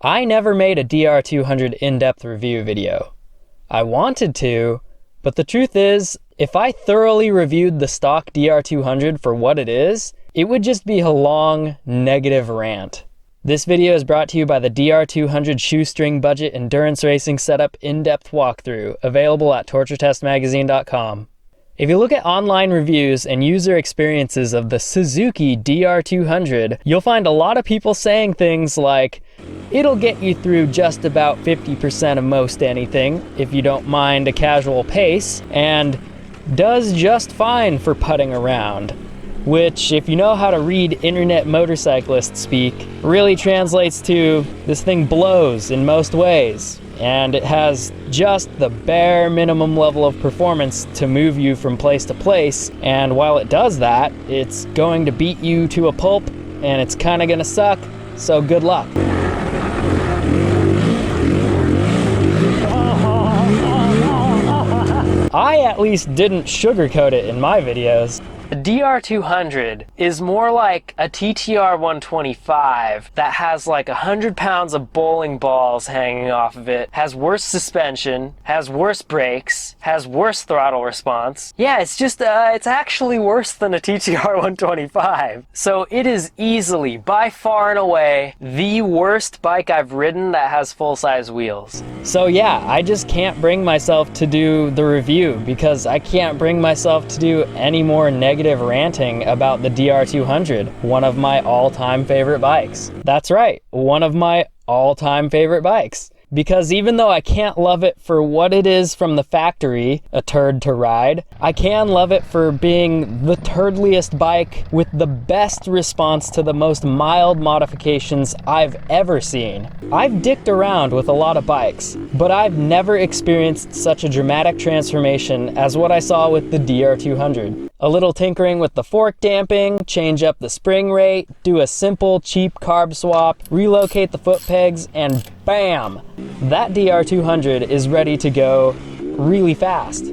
I never made a DR200 in-depth review video. I wanted to, but the truth is, if I thoroughly reviewed the stock DR200 for what it is, it would just be a long, negative rant. This video is brought to you by the DR200 Shoestring Budget Endurance Racing Setup in-depth walkthrough, available at torturetestmagazine.com. If you look at online reviews and user experiences of the Suzuki DR200, you'll find a lot of people saying things like, it'll get you through just about 50% of most anything if you don't mind a casual pace, and does just fine for putting around. Which, if you know how to read internet motorcyclist speak, really translates to, this thing blows in most ways, and it has just the bare minimum level of performance to move you from place to place, and while it does that, it's going to beat you to a pulp, and it's kinda gonna suck, so good luck. I at least didn't sugarcoat it in my videos. The DR200 is more like a TTR 125 that has like 100 pounds of bowling balls hanging off of it, has worse suspension, has worse brakes, has worse throttle response. Yeah, it's just, it's actually worse than a TTR 125. So it is easily, by far and away, the worst bike I've ridden that has full-size wheels. So yeah, I just can't bring myself to do the review because I can't bring myself to do any more negative ranting about the DR200, one of my all-time favorite bikes. That's right, one of my all-time favorite bikes. Because even though I can't love it for what it is from the factory, a turd to ride, I can love it for being the turdliest bike with the best response to the most mild modifications I've ever seen. I've dicked around with a lot of bikes, but I've never experienced such a dramatic transformation as what I saw with the DR200. A little tinkering with the fork damping, change up the spring rate, do a simple cheap carb swap, relocate the foot pegs, and bam! That DR200 is ready to go really fast.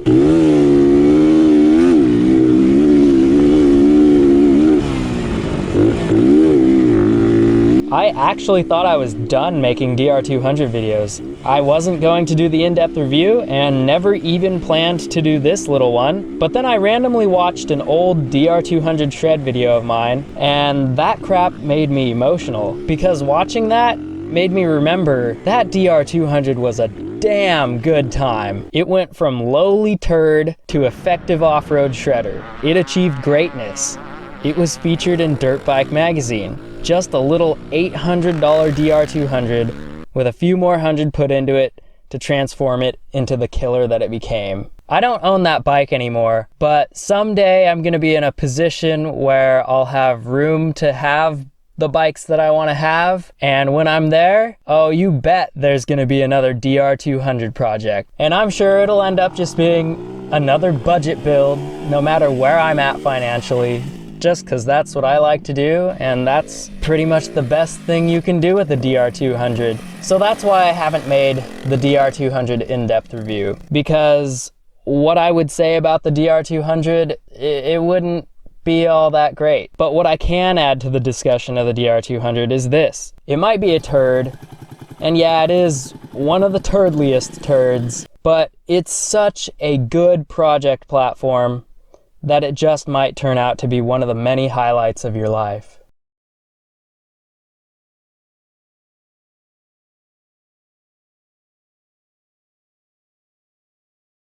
I actually thought I was done making DR200 videos. I wasn't going to do the in-depth review and never even planned to do this little one, but then I randomly watched an old DR200 shred video of mine, and that crap made me emotional, because watching that made me remember that DR200 was a damn good time. It went from lowly turd to effective off-road shredder. It achieved greatness. It was featured in Dirt Bike magazine. Just a little $800 DR200 with a few more hundred put into it to transform it into the killer that it became. I don't own that bike anymore, but someday I'm gonna be in a position where I'll have room to have the bikes that I want to have, and when I'm there, oh, you bet there's gonna be another DR200 project. And I'm sure it'll end up just being another budget build, no matter where I'm at financially, just because that's what I like to do, and that's pretty much the best thing you can do with the DR200. So that's why I haven't made the DR200 in-depth review, because what I would say about the DR200, it wouldn't be all that great. But what I can add to the discussion of the DR200 is this. It might be a turd, and yeah, it is one of the turdliest turds, but it's such a good project platform that it just might turn out to be one of the many highlights of your life.